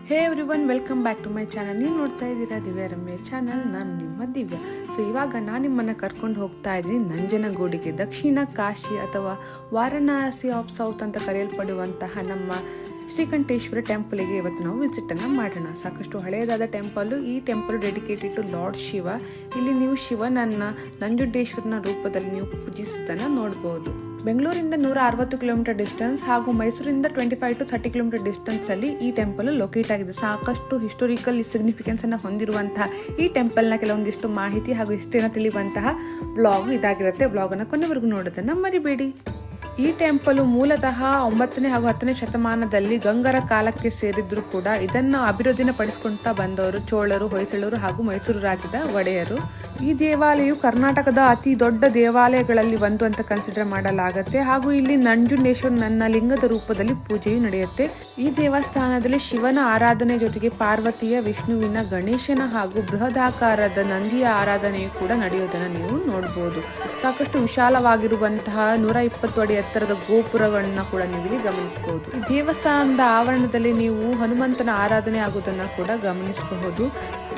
Hey everyone, welcome back to my channel. ನೀವು ನೋಡ್ತಾ ಇದ್ದೀರಾ ದಿವ್ಯ ರಮ್ಯ ಚಾನಲ್. ನಾನು ನಿಮ್ಮ ದಿವ್ಯ. ಇವಾಗ ನಾನು ನಿಮ್ಮನ್ನು ಕರ್ಕೊಂಡು ಹೋಗ್ತಾ ಇದ್ದೀನಿ ನಂಜನಗೂಡಿಗೆ. ದಕ್ಷಿಣ ಕಾಶಿ ಅಥವಾ ವಾರಣಾಸಿ ಆಫ್ ಸೌತ್ ಅಂತ ಕರೆಯಲ್ಪಡುವಂತಹ ನಮ್ಮ ಶ್ರೀಕಂಠೇಶ್ವರ ಟೆಂಪಲ್ಗೆ ಇವತ್ತು ನಾವು ವಿಸಿಟನ್ನು ಮಾಡೋಣ. ಸಾಕಷ್ಟು ಹಳೆಯದಾದ ಟೆಂಪಲ್. ಈ temple dedicated to lord Shiva. ಇಲ್ಲಿ ನೀವು ಶಿವನನ್ನು ನಂಜುಂಡೇಶ್ವರನ ರೂಪದಲ್ಲಿ ನೀವು ಪೂಜಿಸುವುದನ್ನು ನೋಡ್ಬೋದು. ಬೆಂಗಳೂರಿಂದ 160 ಕಿಲೋಮೀಟರ್ ಡಿಸ್ಟೆನ್ಸ್ ಹಾಗೂ ಮೈಸೂರಿಂದ 25 to 30 ಕಿಲೋಮೀಟರ್ ಡಿಸ್ಟೆನ್ಸ್ ಅಲ್ಲಿ ಈ ಟೆಂಪಲ್ ಲೊಕೇಟ್ ಆಗಿದೆ. ಸಾಕಷ್ಟು ಹಿಸ್ಟೋರಿಕಲ್ ಸಿಗ್ನಿಫಿಕೆನ್ಸ್ ಅನ್ನು ಹೊಂದಿರುವಂತಹ ಈ ಟೆಂಪಲ್ನ ಕೆಲವೊಂದಿಷ್ಟು ಮಾಹಿತಿ ಹಾಗೂ ಹಿಸ್ಟ್ರಿಯನ್ನು ತಿಳಿಯುವಂತಹ ಬ್ಲಾಗ್ ಇದಾಗಿರುತ್ತೆ. ಬ್ಲಾಗ್ ಅನ್ನು ಕೊನೆವರೆಗೂ ನೋಡೋದನ್ನ ಮರಿಬೇಡಿ. ಈ ಟೆಂಪಲ್ ಮೂಲತಃ 9ನೇ ಹಾಗೂ 10ನೇ ಶತಮಾನದಲ್ಲಿ ಗಂಗರ ಕಾಲಕ್ಕೆ ಸೇರಿದ್ರು ಕೂಡ ಇದನ್ನು ಅಭಿವೃದ್ಧಿನ ಪಡಿಸಿಕೊಂಡ್ತಾ ಬಂದವರು ಚೋಳರು, ಹೊಯ್ಸಳರು ಹಾಗೂ ಮೈಸೂರು ರಾಜ್ಯದ ಒಡೆಯರು. ಈ ದೇವಾಲಯವು ಕರ್ನಾಟಕದ ಅತಿ ದೊಡ್ಡ ದೇವಾಲಯಗಳಲ್ಲಿ ಒಂದು ಅಂತ ಕನ್ಸಿಡರ್ ಮಾಡಲಾಗುತ್ತೆ. ಹಾಗೂ ಇಲ್ಲಿ ನಂಜುಂಡೇಶ್ವರನ ಲಿಂಗದ ರೂಪದಲ್ಲಿ ಪೂಜೆಯು ನಡೆಯುತ್ತೆ. ಈ ದೇವಸ್ಥಾನದಲ್ಲಿ ಶಿವನ ಆರಾಧನೆ ಜೊತೆಗೆ ಪಾರ್ವತಿಯ, ವಿಷ್ಣುವಿನ, ಗಣೇಶನ ಹಾಗೂ ಬೃಹದಾಕಾರದ ನಂದಿಯ ಆರಾಧನೆಯು ಕೂಡ ನಡೆಯುವುದನ್ನು ನೀವು ನೋಡಬಹುದು. ಸಾಕಷ್ಟು ವಿಶಾಲವಾಗಿರುವಂತಹ 120 ಅಡಿ ಎತ್ತರದ ಗೋಪುರಗಳನ್ನ ಕೂಡ ನೀವು ಇಲ್ಲಿ ಗಮನಿಸಬಹುದು. ಈ ದೇವಸ್ಥಾನದ ಆವರಣದಲ್ಲಿ ನೀವು ಹನುಮಂತನ ಆರಾಧನೆ ಆಗುವುದನ್ನ ಕೂಡ ಗಮನಿಸಬಹುದು.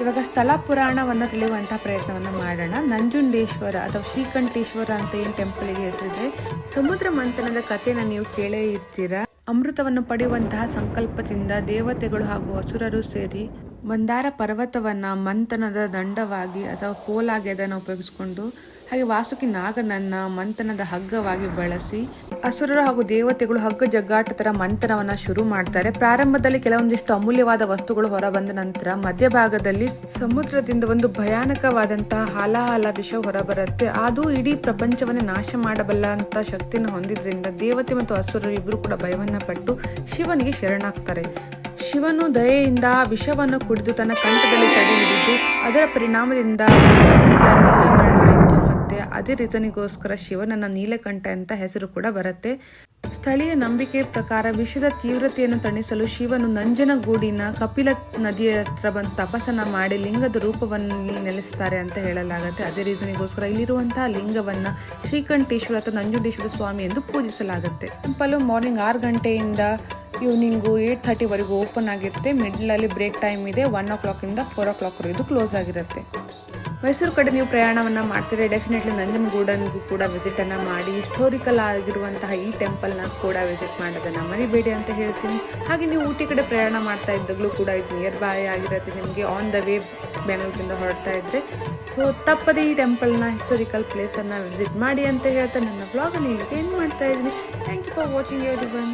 ಇವಾಗ ಸ್ಥಳ ಪುರಾಣವನ್ನ ತಿಳಿಯುವಂತಹ ಪ್ರಯತ್ನವನ್ನ ಮಾಡೋಣ. ನಂಜುಂಡೇಶ್ವರ ಅಥವಾ ಶ್ರೀಕಂಠೇಶ್ವರ ಅಂತ ಏನ್ ಟೆಂಪಲ್ಗೆ ಹೆಸರಿದೆ. ಸಮುದ್ರ ಮಂಥನದ ಕಥೆನ ನೀವು ಕೇಳೇ ಇರ್ತೀರಾ. ಅಮೃತವನ್ನು ಪಡೆಯುವಂತಹ ಸಂಕಲ್ಪದಿಂದ ದೇವತೆಗಳು ಹಾಗೂ ಅಸುರರು ಸೇರಿ ಮಂದಾರ ಪರ್ವತವನ್ನ ಮಂಥನದ ದಂಡವಾಗಿ ಅಥವಾ ಕೋಲಾಗಿ ಅದನ್ನು ಉಪಯೋಗಿಸಿಕೊಂಡು ಹಾಗೆ ವಾಸುಕಿ ನಾಗನನ್ನ ಮಂಥನದ ಹಗ್ಗವಾಗಿ ಬಳಸಿ ಅಸುರರು ಹಾಗೂ ದೇವತೆಗಳು ಹಗ್ಗ ಜಗ್ಗಾಟ ತರ ಮಂಥನವನ್ನ ಶುರು ಮಾಡ್ತಾರೆ. ಪ್ರಾರಂಭದಲ್ಲಿ ಕೆಲವೊಂದಿಷ್ಟು ಅಮೂಲ್ಯವಾದ ವಸ್ತುಗಳು ಹೊರಬಂದ ನಂತರ ಮಧ್ಯಭಾಗದಲ್ಲಿ ಸಮುದ್ರದಿಂದ ಒಂದು ಭಯಾನಕವಾದಂತಹ ಹಾಲಾಹಲ ವಿಷ ಹೊರಬರುತ್ತೆ. ಅದು ಇಡೀ ಪ್ರಪಂಚವನ್ನೇ ನಾಶ ಮಾಡಬಲ್ಲ ಅಂತ ಶಕ್ತಿಯನ್ನು ಹೊಂದಿದ್ರಿಂದ ದೇವತೆ ಮತ್ತು ಅಸುರರು ಇಬ್ಬರು ಕೂಡ ಭಯವನ್ನ ಪಟ್ಟು ಶಿವನಿಗೆ ಶರಣಾಗ್ತಾರೆ. ಶಿವನು ದಯೆಯಿಂದ ವಿಷವನ್ನು ಕುಡಿದು ತನ್ನ ಕಂಠದಲ್ಲಿ ತಡೆ ಹಿಡಿದು ಅದರ ಪರಿಣಾಮದಿಂದ ನೀಲವರ್ಣ ಆಯಿತು. ಮತ್ತೆ ಅದೇ ರೀಸನಿಗೋಸ್ಕರ ಶಿವನನ್ನ ನೀಲಕಂಠ ಅಂತ ಹೆಸರು ಕೂಡ ಬರುತ್ತೆ. ಸ್ಥಳೀಯ ನಂಬಿಕೆ ಪ್ರಕಾರ ವಿಷದ ತೀವ್ರತೆಯನ್ನು ತಣಿಸಲು ಶಿವನು ನಂಜನಗೂಡಿನ ಕಪಿಲ ನದಿಯ ಹತ್ರ ಬಂದು ತಪಸ್ಸನ್ನ ಮಾಡಿ ಲಿಂಗದ ರೂಪವನ್ನು ನೆಲೆಸ್ತಾರೆ ಅಂತ ಹೇಳಲಾಗುತ್ತೆ. ಅದೇ ರೀಸನಿಗೋಸ್ಕರ ಇಲ್ಲಿರುವಂತಹ ಲಿಂಗವನ್ನ ಶ್ರೀಕಂಠೇಶ್ವರ ಅಥವಾ ನಂಜುಂಡೇಶ್ವರ ಸ್ವಾಮಿ ಎಂದು ಪೂಜಿಸಲಾಗುತ್ತೆ. ಟೆಂಪಲ್ ಮಾರ್ನಿಂಗ್ 6 ಗಂಟೆಯಿಂದ ಈವ್ನಿಂಗು 8:30ವರೆಗೂ ಓಪನ್ ಆಗಿರುತ್ತೆ. ಮಿಡ್ಲಲ್ಲಿ ಬ್ರೇಕ್ ಟೈಮ್ ಇದೆ. 1 o'clock ಇಂದ 4 o'clock ವರೆಗೂ ಕ್ಲೋಸ್ ಆಗಿರುತ್ತೆ. ಮೈಸೂರು ಕಡೆ ನೀವು ಪ್ರಯಾಣವನ್ನು ಮಾಡ್ತೀರಿ, ಡೆಫಿನೆಟ್ಲಿ ನಂಜನಗೂಡನಿಗೂ ಕೂಡ ವಿಸಿಟನ್ನು ಮಾಡಿ ಹಿಸ್ಟೋರಿಕಲ್ ಆಗಿರುವಂತಹ ಈ ಟೆಂಪಲ್ನ ಕೂಡ ವಿಸಿಟ್ ಮಾಡೋದನ್ನು ಮರಿಬೇಡಿ ಅಂತ ಹೇಳ್ತೀನಿ. ಹಾಗೆ ನೀವು ಊಟಿ ಕಡೆ ಪ್ರಯಾಣ ಮಾಡ್ತಾ ಇದ್ದಾಗಲೂ ಕೂಡ ಇದು ನಿಯರ್ ಬೈ ಆಗಿರುತ್ತೆ ನಿಮಗೆ. ಆನ್ ದ ವೇ ಬೆಂಗಳೂರಿಂದ ಹೊರಡ್ತಾ ಇದ್ದರೆ ತಪ್ಪದೆ ಈ ಟೆಂಪಲ್ನ ಹಿಸ್ಟೋರಿಕಲ್ ಪ್ಲೇಸನ್ನು ವಿಸಿಟ್ ಮಾಡಿ ಅಂತ ಹೇಳ್ತಾ ನನ್ನ ಬ್ಲಾಗನ್ನು ಇಲ್ಲಿಗೆ ಎಂಡ್ ಮಾಡ್ತಾ ಇದ್ದೀನಿ. Thank you for watching everyone.